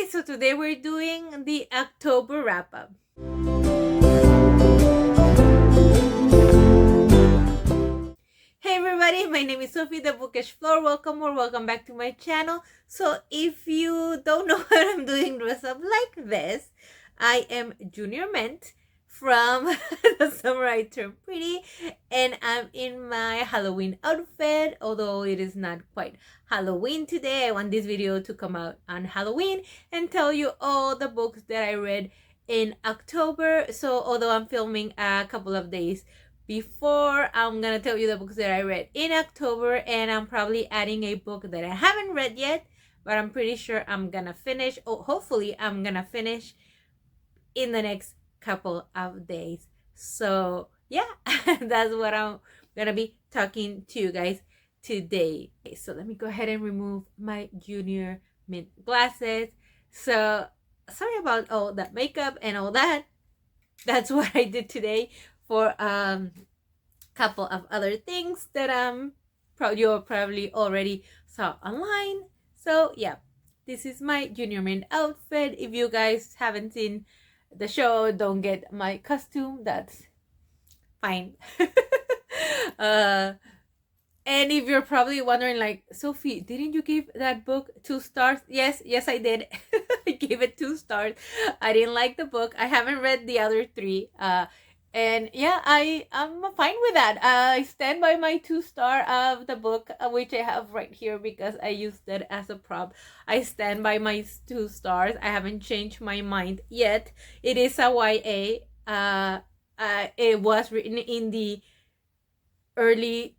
everybody, so today we're doing the October wrap-up. Hey everybody, my name is Sophie, the Bookish Floor. Welcome or welcome back to my channel. So if you don't know what I'm doing dressed up like this, I am Junior Mint from The Summer I Turned Pretty, and I'm in my Halloween outfit, although it is not quite Halloween today. I want this video to come out on Halloween and tell you all the books that I read in October. So although I'm filming a couple of days before, I'm gonna tell you the books that I read in October, and I'm probably adding a book that I haven't read yet, but I'm pretty sure I'm gonna finish, or hopefully I'm gonna finish in the next couple of days. So yeah, that's what I'm gonna be talking to you guys today. Okay, so let me go ahead and remove my Junior Mint glasses. So sorry about all that makeup and all that. That's what I did today for couple of other things that you probably already saw online. So yeah, this is my Junior Mint outfit. If you guys haven't seen the show, don't get my costume, that's fine. And if you're probably wondering, like, Sophie, didn't you give that book 2 stars? Yes, I did. I gave it 2 stars. I didn't like the book. I haven't read the other 3. And yeah, I'm fine with that. I stand by my 2 star of the book, which I have right here because I used it as a prop. I stand by my 2 stars. I haven't changed my mind yet. It is a YA. It was written in the early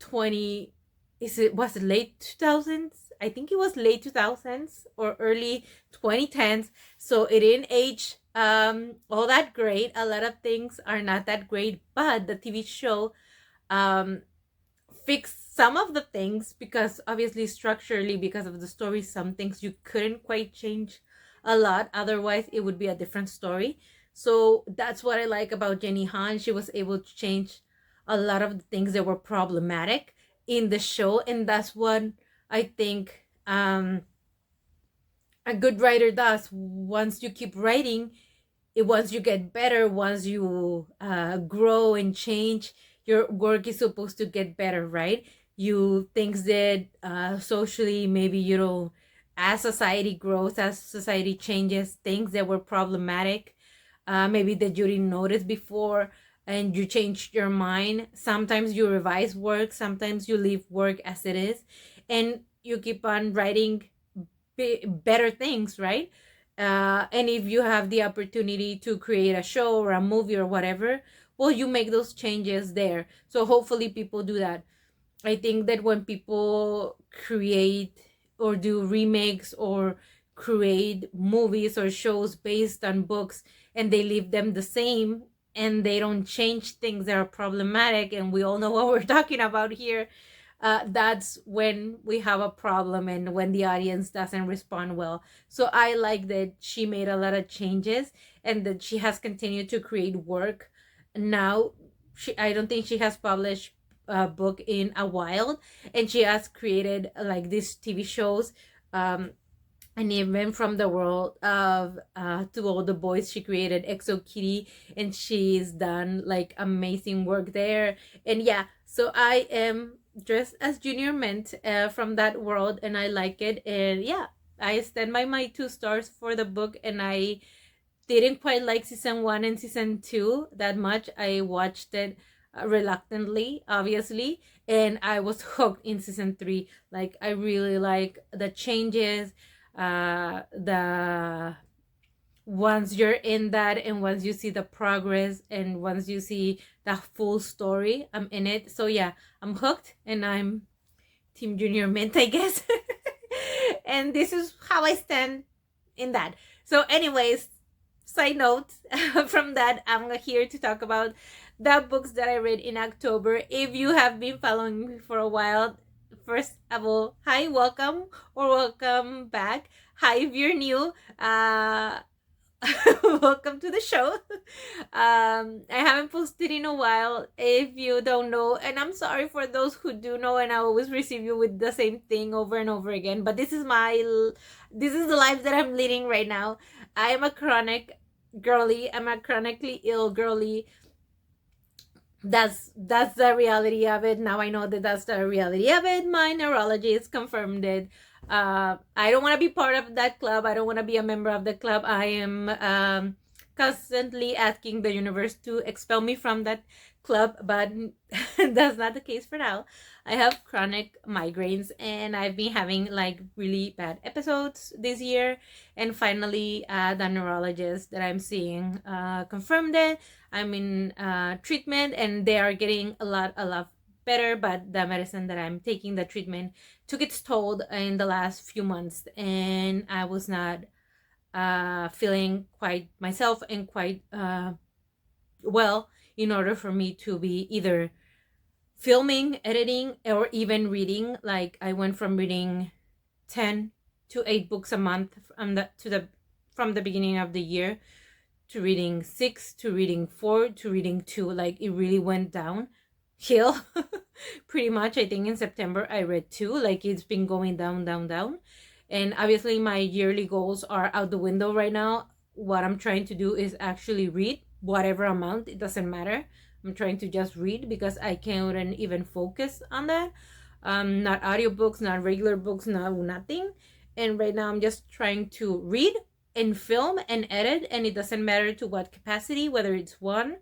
was it late 2000s? I think it was late 2000s or early 2010s. So it didn't age all that great. A lot of things are not that great, but the TV show fixed some of the things, because obviously structurally, because of the story, some things you couldn't quite change a lot, otherwise it would be a different story. So that's what I like about Jenny Han. She was able to change a lot of the things that were problematic in the show, and that's what I think a good writer does. Once you keep writing, once you get better, once you grow and change, your work is supposed to get better, right? You things that socially, maybe you know, as society grows, as society changes, things that were problematic, maybe that you didn't notice before, and you changed your mind. Sometimes you revise work, sometimes you leave work as it is, and you keep on writing better things, right? And if you have the opportunity to create a show or a movie or whatever, well, you make those changes there. So hopefully people do that. I think that when people create or do remakes or create movies or shows based on books, and they leave them the same, and they don't change things that are problematic, and we all know what we're talking about here, that's when we have a problem, and when the audience doesn't respond well. So I like that she made a lot of changes, and that she has continued to create work. Now I don't think she has published a book in a while, and she has created like these TV shows, and even from the world of To All the Boys, she created Exo Kitty, and she's done like amazing work there. And yeah, so I am dressed as Junior Mint from that world, and I like it. And yeah, I stand by my 2 stars for the book, and I didn't quite like season 1 and season 2 that much. I watched it reluctantly, obviously, and I was hooked in season 3. Like, I really like the changes, the once you're in that, and once you see the progress, and once you see the full story, I'm in it. So yeah, I'm hooked, and I'm Team Junior Mint, I guess. And this is how I stand in that. So anyways, side note, from that, I'm here to talk about the books that I read in October. If you have been following me for a while, first of all, hi, welcome, or welcome back. Hi if you're new. welcome to the show. I haven't posted in a while. If you don't know, and I'm sorry for those who do know, and I always receive you with the same thing over and over again. But this is the life that I'm leading right now. I am a chronic girly. I'm a chronically ill girly. That's the reality of it. Now I know that that's the reality of it. My neurologist confirmed it. I don't want to be part of that club. I don't want to be a member of the club. I am constantly asking the universe to expel me from that club, but that's not the case for now. I have chronic migraines, and I've been having like really bad episodes this year. And finally, the neurologist that I'm seeing confirmed it. I'm in treatment, and they are getting a lot better. But the medicine that I'm taking, the treatment, took its toll in the last few months, and I was not feeling quite myself and quite well in order for me to be either filming, editing, or even reading. Like I went from reading 10 to 8 books a month from the beginning of the year to reading 6 to reading 4 to reading 2. Like it really went downhill pretty much. I think in September I read 2. Like it's been going down, and obviously my yearly goals are out the window right now. What I'm trying to do is actually read whatever amount. It doesn't matter. I'm trying to just read because I can't even focus on that. Not audiobooks, not regular books, nothing. And right now I'm just trying to read and film and edit, and it doesn't matter to what capacity, whether it's one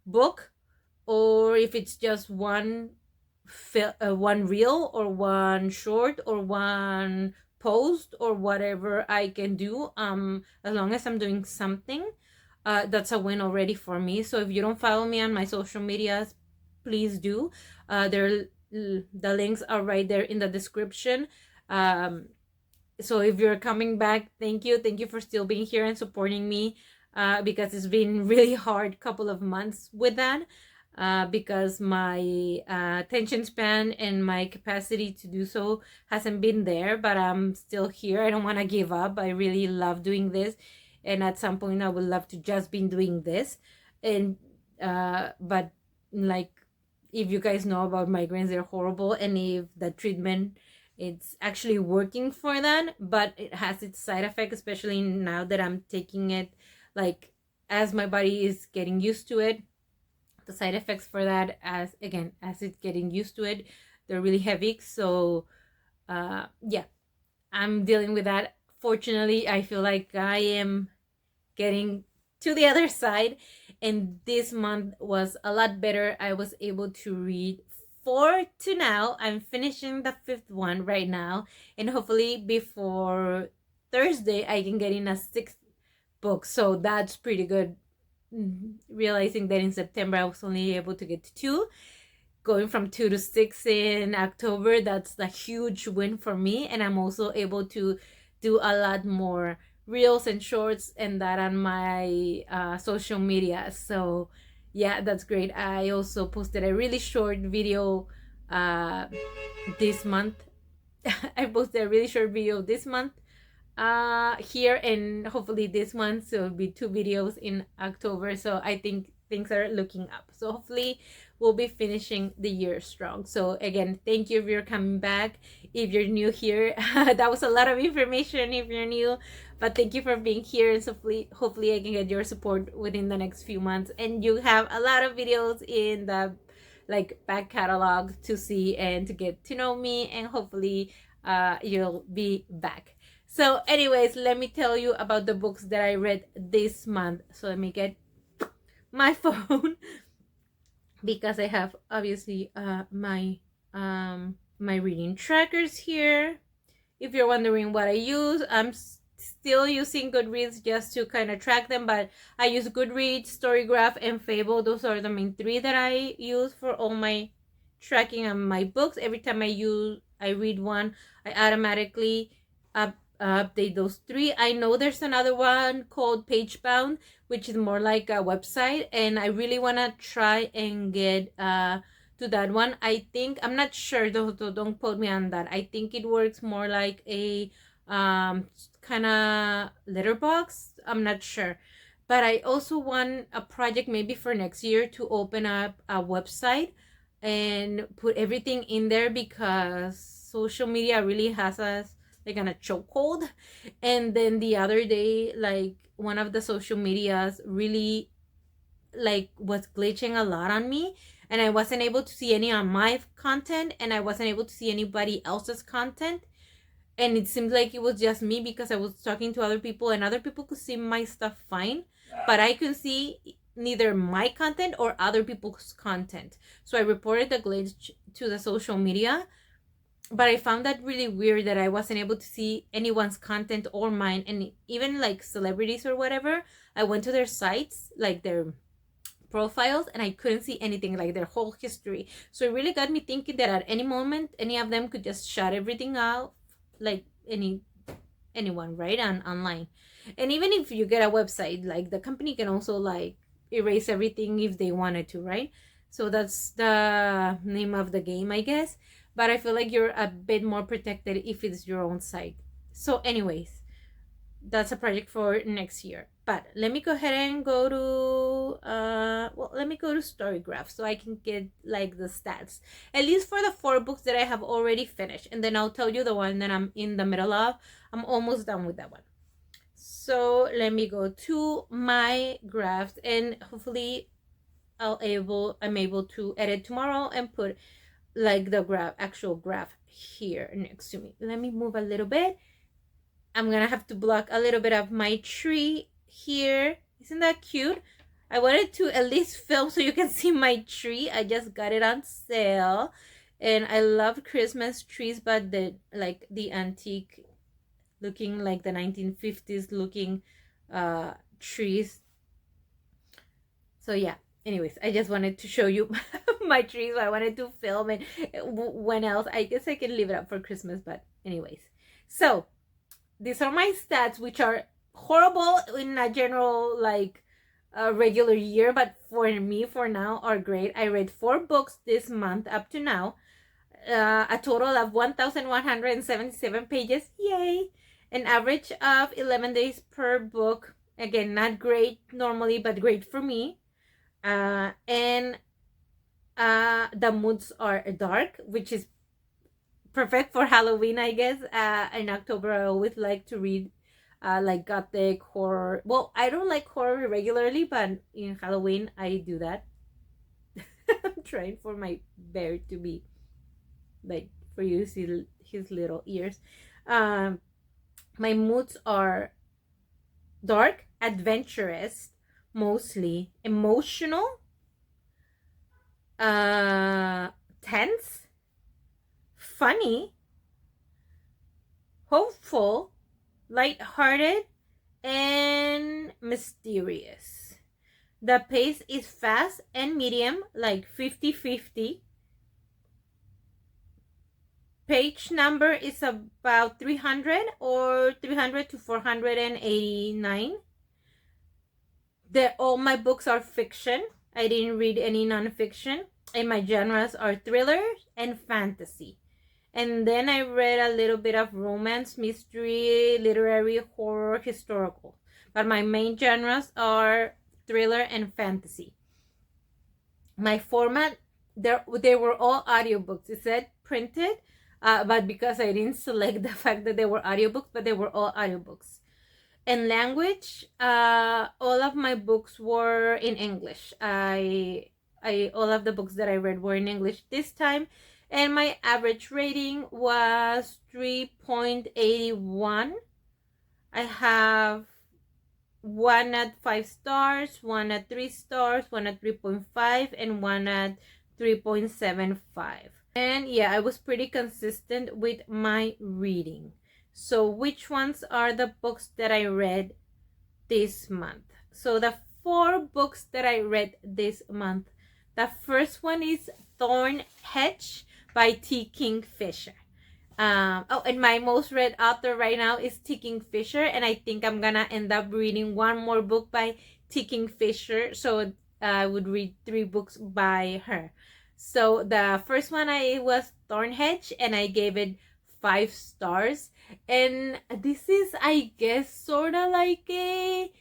book or if it's just one reel or one short or one post or whatever I can do. As long as I'm doing something, that's a win already for me. So if you don't follow me on my social medias, please do. The links are right there in the description. So if you're coming back, thank you for still being here and supporting me, because it's been really hard couple of months with that, because my attention span and my capacity to do so hasn't been there. But I'm still here. I don't want to give up. I really love doing this, and at some point I would love to just be doing this. And but like, if you guys know about migraines, they're horrible, and if the treatment, it's actually working for that, but it has its side effect, especially now that I'm taking it, like as my body is getting used to it. The side effects for that, as it's getting used to it, they're really heavy. So yeah, I'm dealing with that. Fortunately, I feel like I am getting to the other side, and this month was a lot better. I was able to read 4 to now. I'm finishing the 5th one right now, and hopefully before Thursday I can get in a 6th book. So that's pretty good. Realizing that in September I was only able to get to 2, going from 2 to 6 in October, that's a huge win for me. And I'm also able to do a lot more reels and shorts and that on my social media. So yeah, that's great. I also posted a really short video this month. I posted a really short video this month here, and hopefully this month, so it'll be 2 videos in October. So I think things are looking up. So hopefully we'll be finishing the year strong. So again, thank you if you're coming back. If you're new here, that was a lot of information if you're new, but thank you for being here. And hopefully I can get your support within the next few months, and you have a lot of videos in the like back catalog to see and to get to know me, and hopefully you'll be back. So anyways, let me tell you about the books that I read this month. So let me get my phone because I have obviously my reading trackers here. If you're wondering what I use, I'm still using Goodreads just to kind of track them, but I use Goodreads, Storygraph, and Fable. Those are the main 3 that I use for all my tracking on my books. Every time I read one, I automatically update those 3. I know there's another one called Pagebound, which is more like a website, and I really want to try and get to that one. I think, I'm not sure, though, don't quote me on that. I think it works more like a kind of letterbox. I'm not sure. But I also want a project maybe for next year to open up a website and put everything in there, because social media really has us like on a chokehold. And then the other day, like one of the social medias really like was glitching a lot on me, and I wasn't able to see any on my content, and I wasn't able to see anybody else's content. And it seemed like it was just me, because I was talking to other people and other people could see my stuff fine, but I couldn't see neither my content or other people's content. So I reported the glitch to the social media, but I found that really weird that I wasn't able to see anyone's content or mine. And even like celebrities or whatever, I went to their sites, like their profiles, and I couldn't see anything, like their whole history. So it really got me thinking that at any moment any of them could just shut everything out, like anyone, right, on online. And even if you get a website, like the company can also like erase everything if they wanted to, right? So that's the name of the game, I guess. But I feel like you're a bit more protected if it's your own site. So anyways, that's a project for next year. But let me go ahead and go to let me go to Storygraph so I can get like the stats, at least for the 4 books that I have already finished, and then I'll tell you the one that I'm in the middle of. I'm almost done with that one. So let me go to my graphs, and hopefully I'm able to edit tomorrow and put like the actual graph here next to me. Let me move a little bit. I'm gonna have to block a little bit of my tree here. Isn't that cute? I wanted to at least film so you can see my tree. I just got it on sale, and I love Christmas trees, but the antique looking, like the 1950s looking trees. So yeah, anyways, I just wanted to show you my trees. So I wanted to film it. When else? I guess I can leave it up for Christmas, but anyways. So these are my stats, which are horrible in a general like regular year, but for me for now are great. I read 4 books this month up to now, a total of 1,177 pages. Yay! An average of 11 days per book. Again, not great normally, but great for me. And the moods are dark, which is perfect for Halloween, I guess. In October, I always like to read like gothic horror. Well, I don't like horror regularly, but in Halloween, I do that. I'm trying for my bear to be like, for you to see his little ears. My moods are dark, adventurous, mostly emotional, tense, funny, hopeful, lighthearted, and mysterious. The pace is fast and medium, like 50-50. Page number is about 300 or 300 to 489. All my books are fiction. I didn't read any nonfiction. And my genres are thriller and fantasy. And then I read a little bit of romance, mystery, literary, horror, historical. But my main genres are thriller and fantasy. My format, they were all audiobooks. It said printed, but because I didn't select the fact that they were audiobooks, but they were all audiobooks. And language, all of my books were in English. All of the books that I read were in English this time. And my average rating was 3.81. I have 1 at 5 stars, 1 at 3 stars, 1 at 3.5, and 1 at 3.75. And yeah, I was pretty consistent with my reading. So which ones are the books that I read this month? So the 4 books that I read this month. The first one is Thorn Hedge by T. Kingfisher. And my most read author right now is T. Kingfisher, and I think I'm gonna end up reading 1 more book by T. Kingfisher, so I would read 3 books by her. So the first one was Thorn Hedge, and I gave it 5 stars. And this is, I guess, sort of like a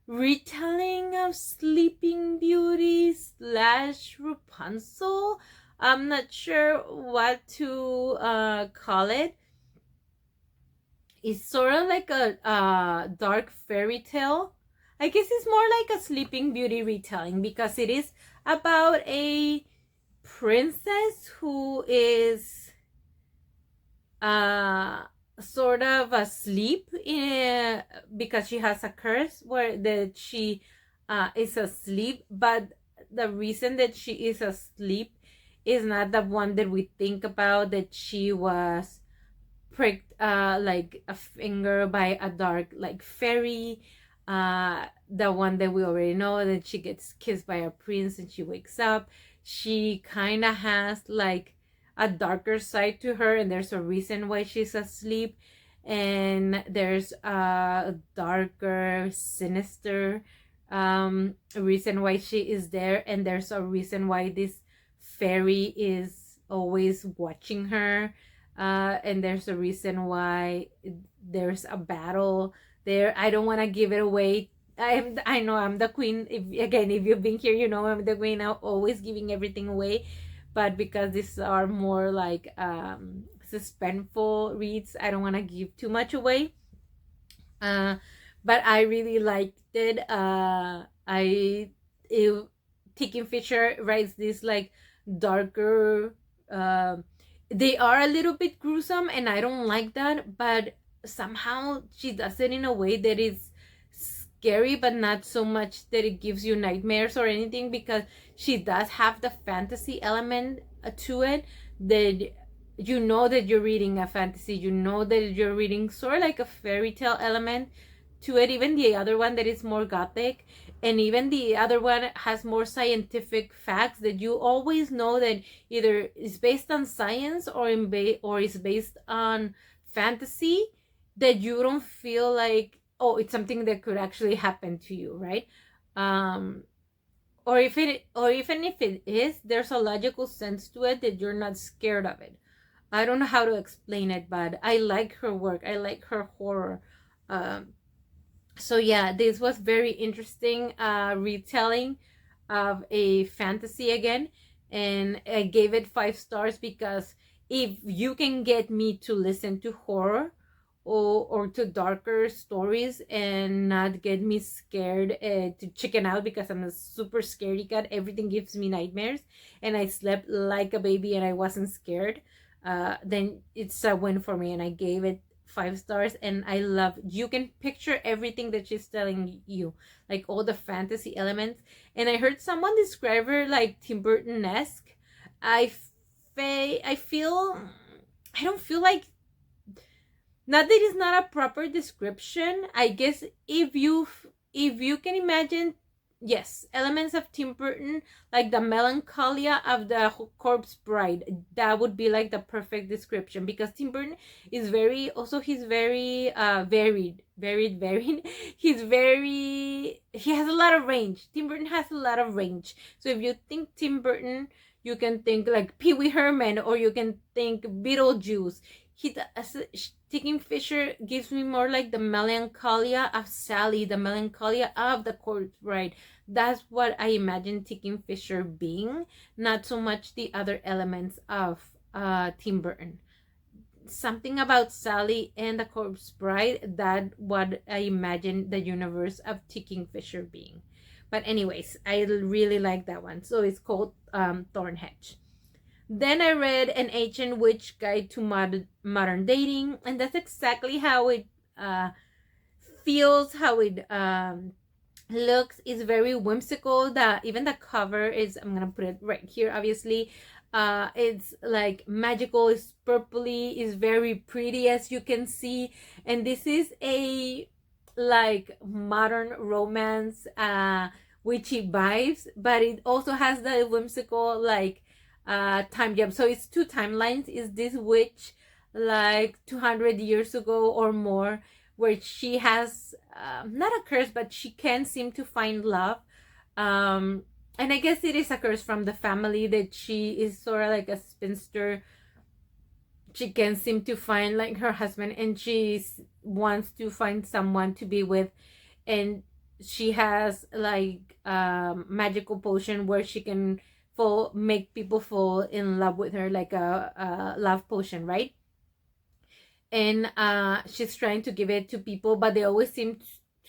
retelling of Sleeping Beauty slash Rapunzel. I'm not sure what to call it. It's sort of like a dark fairy tale. I guess it's more like a Sleeping Beauty retelling, because it is about a princess who is uh sort of asleep because she has a curse where that she is asleep, but the reason that she is asleep is not the one that we think about, that she was pricked like a finger by a dark like fairy, the one that we already know, that she gets kissed by a prince and she wakes up. She kind of has like a darker side to her, and there's a reason why she's asleep, and there's a darker, sinister reason why she is there, and there's a reason why this fairy is always watching her, and there's a reason why there's a battle there. I don't want to give it away. I know I'm the queen. If you've been here, you know I'm the queen. I'm always giving everything away, but because these are more like suspenseful reads, I don't want to give too much away. Uh, but I really liked it. Ticking Fisher writes this like darker. They are a little bit gruesome, and I don't like that. But somehow she does it in a way that is scary, but not so much that it gives you nightmares or anything, because she does have the fantasy element to it, that you know that you're reading a fantasy, you know that you're reading sort of like a fairy tale element to it. Even the other one that is more gothic, and even the other one has more scientific facts that you always know that either is based on science or or is based on fantasy, that you don't feel like, oh, it's something that could actually happen to you, right? um or if it, or even if it is, there's a logical sense to it that you're not scared of it. I don't know how to explain it, but I like her work. I like her horror. Um, so yeah, this was very interesting retelling of a fantasy again, and I gave it 5 stars because if you can get me to listen to horror or to darker stories and not get me scared to chicken out, because I'm a super scaredy cat, everything gives me nightmares, and I slept like a baby and I wasn't scared, then it's a win for me, and I gave it 5 stars. And I love, you can picture everything that she's telling you, like all the fantasy elements. And I heard someone describe her like Tim Burton-esque. I feel, I don't feel like, not that it's not a proper description. I guess if you can imagine, yes, elements of Tim Burton, like the melancholia of the corpse bride, that would be like the perfect description, because Tim Burton is very, also he's very varied. He's very, he has a lot of range. Tim Burton has a lot of range. So if you think Tim Burton, you can think like Pee Wee Herman, or you can think Beetlejuice. Ticking Fisher gives me more like the melancholia of Sally, the melancholia of the corpse bride. That's what I imagine Ticking Fisher being, not so much the other elements of Tim Burton. Something about Sally and the corpse bride, that what I imagine the universe of Ticking Fisher being. But anyways, I really like that one. So it's called Thornhedge. Then I read An Ancient Witch Guide to Modern Dating, and that's exactly how it feels, how it looks. Is very whimsical. That even the cover is, I'm gonna put it right here, obviously. It's like magical, it's purpley, is very pretty, as you can see. And this is a like modern romance, witchy vibes, but it also has the whimsical like time jump. So it's 2 timelines. Is this witch like 200 years ago or more, where she has not a curse, but she can seem to find love, and I guess it is a curse from the family, that she is sort of like a spinster she can't seem to find like her husband, and she wants to find someone to be with, and she has like magical potion where she can make people fall in love with her, like a love potion, right? And she's trying to give it to people, but they always seem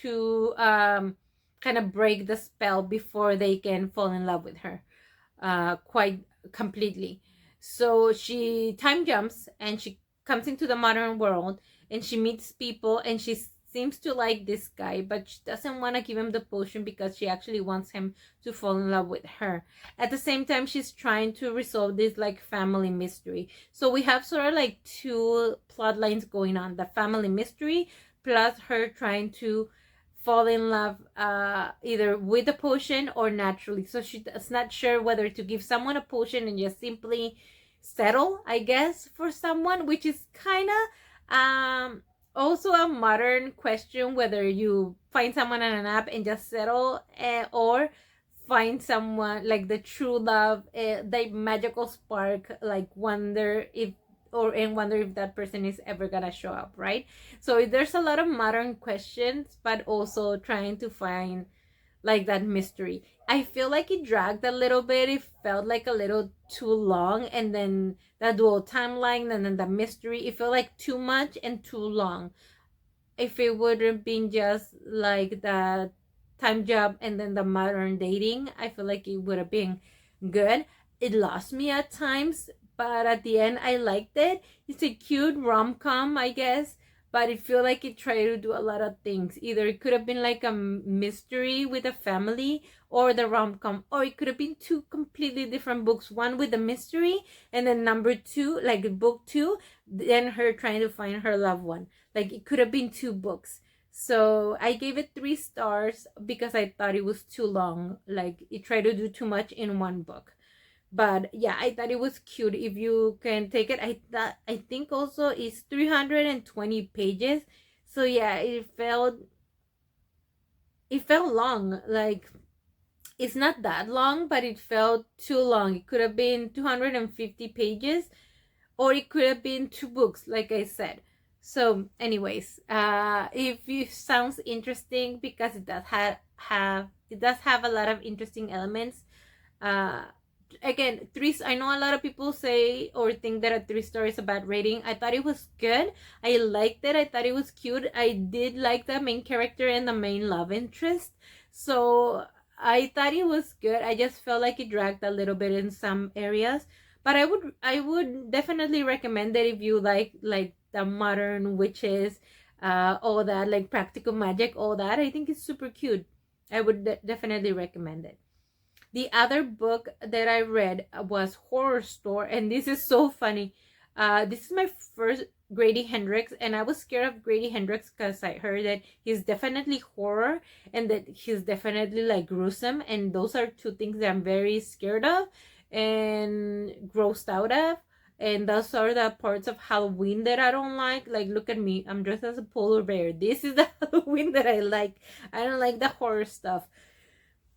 to kind of break the spell before they can fall in love with her quite completely. So she time jumps and she comes into the modern world, and she meets people, and she seems to like this guy, but she doesn't want to give him the potion because she actually wants him to fall in love with her. At the same time, she's trying to resolve this like family mystery. So we have sort of like two plot lines going on: the family mystery plus her trying to fall in love either with a potion or naturally. So she's not sure whether to give someone a potion and just simply settle, I guess, for someone, which is kind of also a modern question, whether you find someone on an app and just settle, or find someone like the true love, the magical spark, like wonder if and wonder if that person is ever gonna show up, right? So there's a lot of modern questions, but also trying to find like that mystery. I feel like it dragged a little bit. It felt like a little too long, and then the dual timeline, and then the mystery. It felt like too much and too long. If it would have been just like the time job and then the modern dating, I feel like it would have been good. It lost me at times, but at the end I liked it. It's a cute rom-com, I guess, but it feel like it tried to do a lot of things. Either it could have been like a mystery with a family, or the rom-com, or it could have been two completely different books, one with a mystery, and then number two, like book two, then her trying to find her loved one. Like it could have been two books. So I gave it 3 stars because I thought it was too long. Like it tried to do too much in one book. But yeah, I thought it was cute. If you can take it, I think also it's 320 pages. So yeah, it felt long. Like it's not that long, but it felt too long. It could have been 250 pages, or it could have been 2 books, like I said. So anyways, if it sounds interesting, because it does have a lot of interesting elements. uh Again, I know a lot of people say or think that a 3 star is a bad rating. I thought it was good. I liked it. I thought it was cute. I did like the main character and the main love interest, so I thought it was good. I just felt like it dragged a little bit in some areas, but I would definitely recommend it if you like the modern witches, all that, like practical magic, all that. I think it's super cute. I would definitely recommend it. The other book that I read was Horror Store, and this is so funny. This is my first Grady Hendrix, and I was scared of Grady Hendrix because I heard that he's definitely horror and that he's definitely like gruesome, and those are two things that I'm very scared of and grossed out of. And those are the parts of Halloween that I don't like. Like, look at me, I'm dressed as a polar bear. This is the Halloween that I like. I don't like the horror stuff.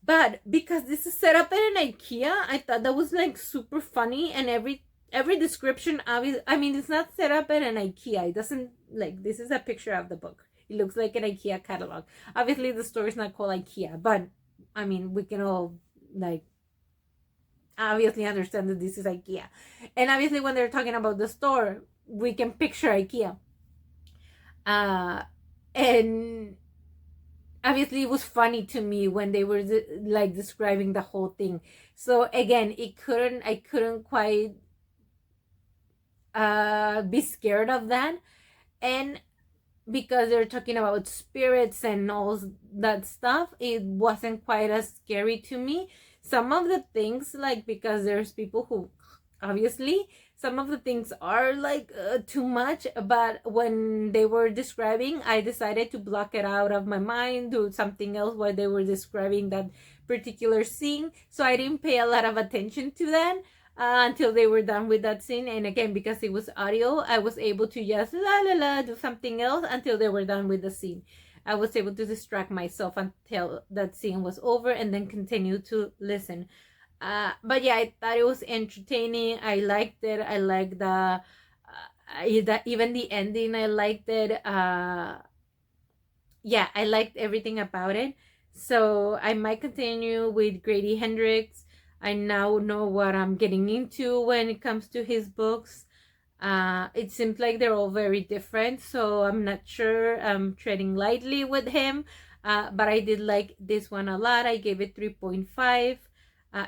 But because this is set up in an IKEA, I thought that was like super funny, and every description, I mean, it's not set up at an IKEA. It doesn't, like, this is a picture of the book. It looks like an IKEA catalog. Obviously the store is not called IKEA, but I mean, we can all like obviously understand that this is IKEA. And obviously when they're talking about the store, we can picture IKEA. And obviously it was funny to me when they were like describing the whole thing. So again, I couldn't quite be scared of that. And because they're talking about spirits and all that stuff, it wasn't quite as scary to me. Some of the things, like, because there's people who obviously some of the things are like too much, but when they were describing, I decided to block it out of my mind, do something else while they were describing that particular scene, so I didn't pay a lot of attention to that until they were done with that scene. And again, because it was audio, I was able to just la la la do something else until they were done with the scene. I was able to distract myself until that scene was over and then continue to listen. But yeah, I thought it was entertaining. I liked it. I liked even the ending, I liked it. Yeah, I liked everything about it. So I might continue with Grady Hendrix. I now know what I'm getting into when it comes to his books. It seems like they're all very different, so I'm not sure I'm treading lightly with him. But I did like this one a lot. I gave it 3.5.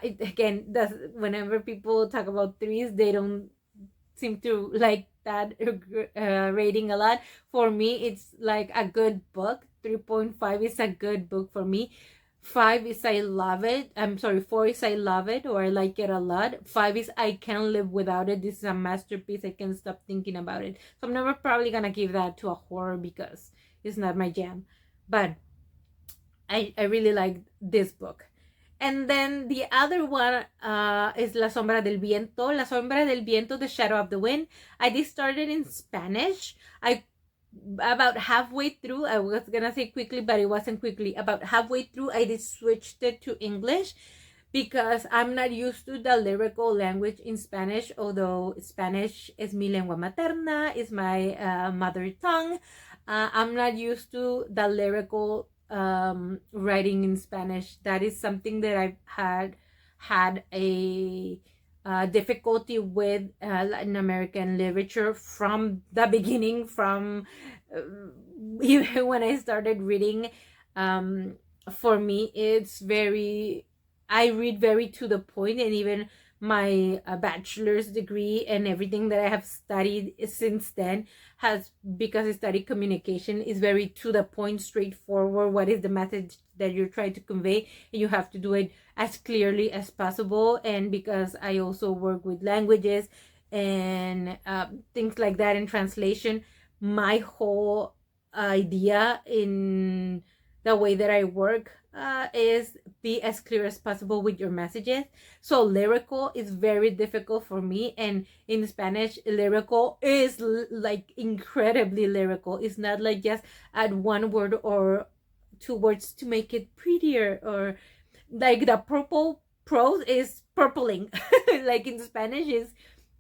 It again does whenever people talk about threes, they don't seem to like that rating a lot. For me, it's like a good book. 3.5 is a good book for me. 5 is I love it. I'm sorry, 4 is I love it or I like it a lot. 5 is I can't live without it. This is a masterpiece. I can't stop thinking about it. So I'm never probably gonna give that to a horror because it's not my jam. But I really like this book. And then the other one is La Sombra del Viento. La Sombra del Viento, The Shadow of the Wind. I did start it in Spanish. I about halfway through, I was gonna say quickly, but it wasn't quickly. About halfway through, I did switched it to English because I'm not used to the lyrical language in Spanish, although Spanish is mi lengua materna, is my mother tongue. I'm not used to the lyrical writing in Spanish. That is something that I've had a difficulty with Latin American literature from the beginning, from even when I started reading. For me, it's very, I read very to the point, and even my bachelor's degree and everything that I have studied since then has, because I studied communication, is very to the point, straightforward. What is the message that you're trying to convey? And you have to do it as clearly as possible. And because I also work with languages and things like that in translation, my whole idea in the way that I work is be as clear as possible with your messages. So lyrical is very difficult for me, and in Spanish, lyrical is like incredibly lyrical. It's not like just add one word or two words to make it prettier, or like the purple prose is purpling. Like in Spanish is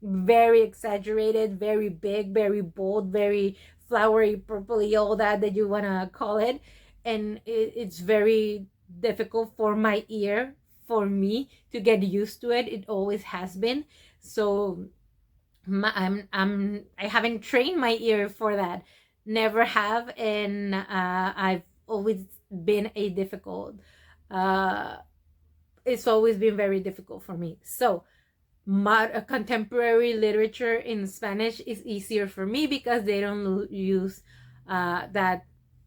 very exaggerated, very big, very bold, very flowery, purpley, all that you want to call it. And it's very difficult for my ear, for me to get used to it. It always has been. So I haven't trained my ear for that, never have. And I've always been a difficult it's always been very difficult for me. So contemporary literature in Spanish is easier for me because they don't use that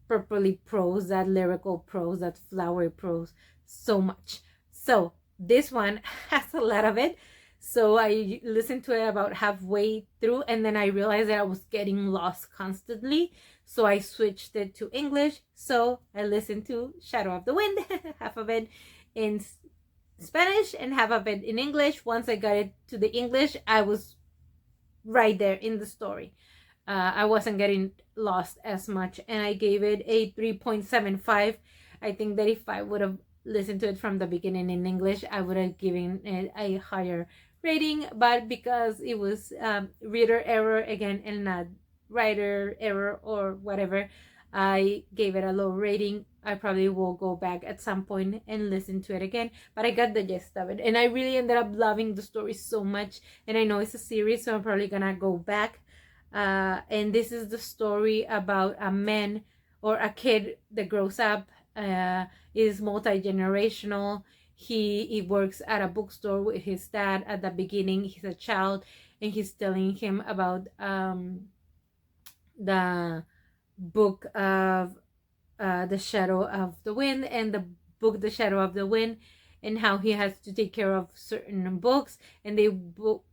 purpley prose, that lyrical prose, that flowery prose so much. So this one has a lot of it. So I listened to it about halfway through, and then I realized that I was getting lost constantly. So I switched it to English. So I listened to Shadow of the Wind, half of it in Spanish and half of it in English. Once I got it to the English, I was right there in the story. I wasn't getting lost as much, and I gave it a 3.75. I think that if I would have listened to it from the beginning in English, I would have given it a higher rating, but because it was reader error again and not writer error or whatever, I gave it a low rating. I probably will go back at some point and listen to it again, but I got the gist of it, and I really ended up loving the story so much. And I know it's a series, so I'm probably gonna go back. And this is the story about a man or a kid that grows up, is multi-generational. He works at a bookstore with his dad. At the beginning, he's a child, and he's telling him about the book of The Shadow of the Wind, and the book The Shadow of the Wind, and how he has to take care of certain books, and they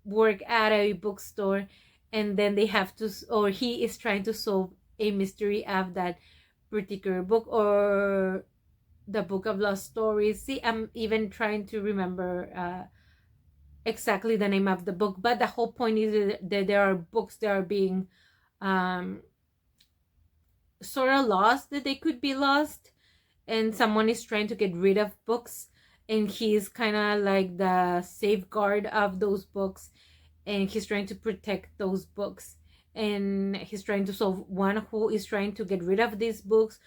work at a bookstore, and then they have to, or he is trying to solve a mystery of that particular book, or the Book of Lost Stories. See, I'm even trying to remember exactly the name of the book, but the whole point is that there are books that are being sort of lost, that they could be lost, and someone is trying to get rid of books, and he's kind of like the safeguard of those books, and he's trying to protect those books. and he's trying to solve one who is trying to get rid of these books,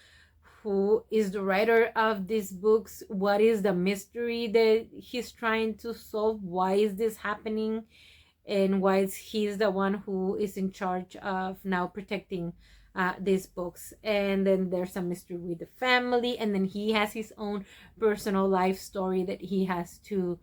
who is the writer of these books, what is the mystery that he's trying to solve, why is this happening, and why is he's the one who is in charge of now protecting these books. And then there's a mystery with the family, and then he has his own personal life story that he has to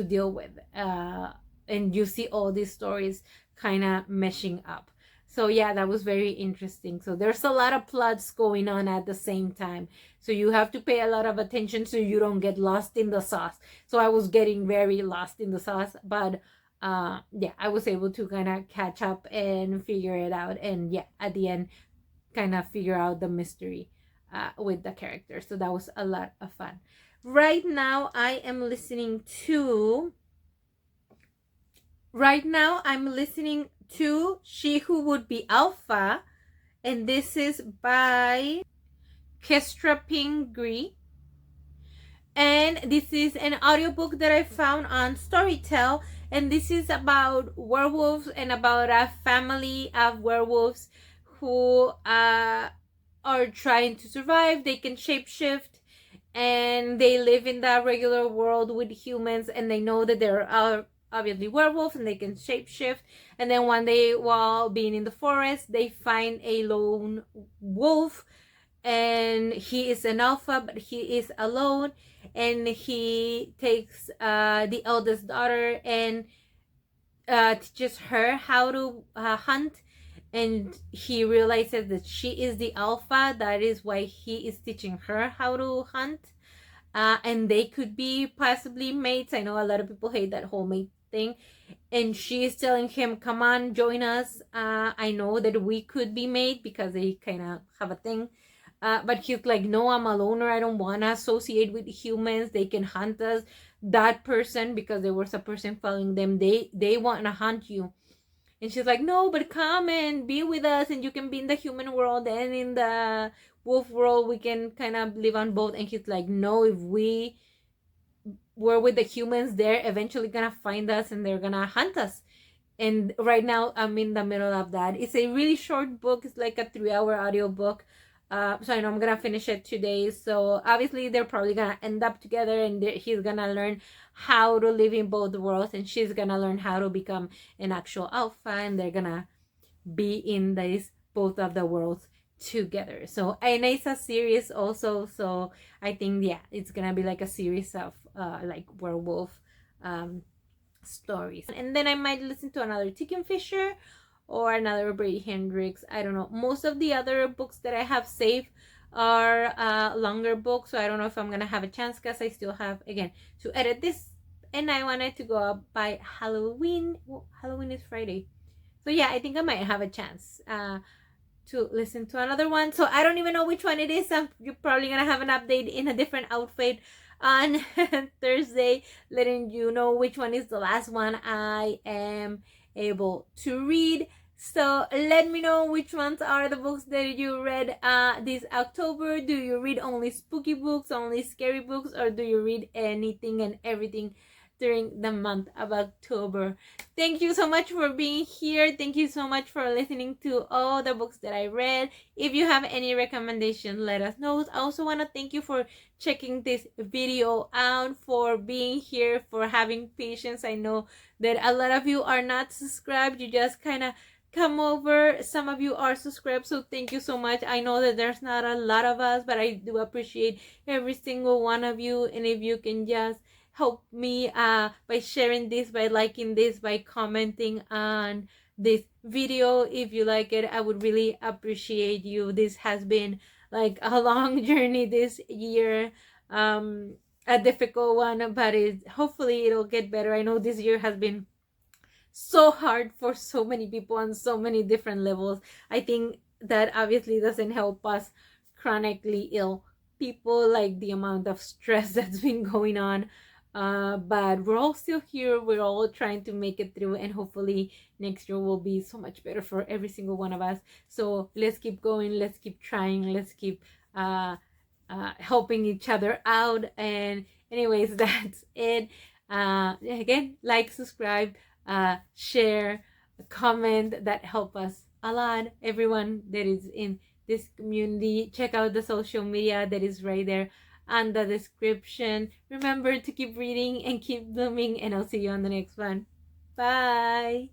deal with, and you see all these stories kind of meshing up. So yeah, that was very interesting. So there's a lot of plots going on at the same time, so you have to pay a lot of attention so you don't get lost in the sauce. So I was getting very lost in the sauce, but yeah, I was able to kind of catch up and figure it out, and yeah, at the end kind of figure out the mystery with the characters. So that was a lot of fun. Right now I'm listening to She Who Would Be Alpha, and this is by Kestra Pingree. And this is an audiobook that I found on Storytel, and this is about werewolves and about a family of werewolves who are trying to survive. They can shapeshift, and they live in the regular world with humans, and they know that there are obviously werewolves and they can shapeshift. And then one day, while being in the forest, they find a lone wolf, and he is an alpha, but he is alone, and he takes the eldest daughter and teaches her how to hunt, and he realizes that she is the alpha. That is why he is teaching her how to hunt, and they could be possibly mates. I know a lot of people hate that whole mate thing, and she is telling him, come on, join us. I know that we could be mate because they kind of have a thing. But he's like, no, I'm a loner. I don't want to associate with humans. They can hunt us. That person, because there was a person following them, they want to hunt you. And she's like, no, but come and be with us, and you can be in the human world and in the wolf world. We can kind of live on both. And he's like, no, if we were with the humans, they're eventually gonna find us and they're gonna hunt us. And right now I'm in the middle of that. It's a really short book. It's like a 3-hour audio book. So I know I'm gonna finish it today. So obviously they're probably gonna end up together, and he's gonna learn how to live in both worlds, and she's gonna learn how to become an actual alpha, and they're gonna be in these both of the worlds together. So, and it's a series also, so I think, yeah, it's gonna be like a series of like werewolf stories. And then I might listen to another Tikin Fisher or another Brady Hendrix. I don't know. Most of the other books that I have saved are longer books, so I don't know if I'm gonna have a chance, because I still have, again, to edit this, and I wanted to go up by Halloween. Well, Halloween is Friday, so yeah, I think I might have a chance to listen to another one. So I don't even know which one it is. You're probably gonna have an update in a different outfit on Thursday, letting you know which one is the last one I am able to read. So let me know which ones are the books that you read this October. Do you read only spooky books, only scary books, or do you read anything and everything during the month of October? Thank you so much for being here. Thank you so much for listening to all the books that I read. If you have any recommendation, let us know. I also want to thank you for checking this video out, for being here, for having patience. I know that a lot of you are not subscribed. You just kind of come over. Some of you are subscribed, so thank you so much. I know that there's not a lot of us, but I do appreciate every single one of you. And if you can just help me by sharing this, by liking this, by commenting on this video if you like it, I would really appreciate you. This has been like a long journey this year, a difficult one, but hopefully it'll get better. I know this year has been so hard for so many people on so many different levels. I think that obviously doesn't help us chronically ill people, like the amount of stress that's been going on. But we're all still here. We're all trying to make it through, and hopefully next year will be so much better for every single one of us. So let's keep going. Let's keep trying. Let's keep helping each other out. And anyways, that's it. Again, like, subscribe, share, comment that help us a lot. Everyone that is in this community, check out the social media that is right there on the description. Remember to keep reading and keep blooming, and I'll see you on the next one. Bye.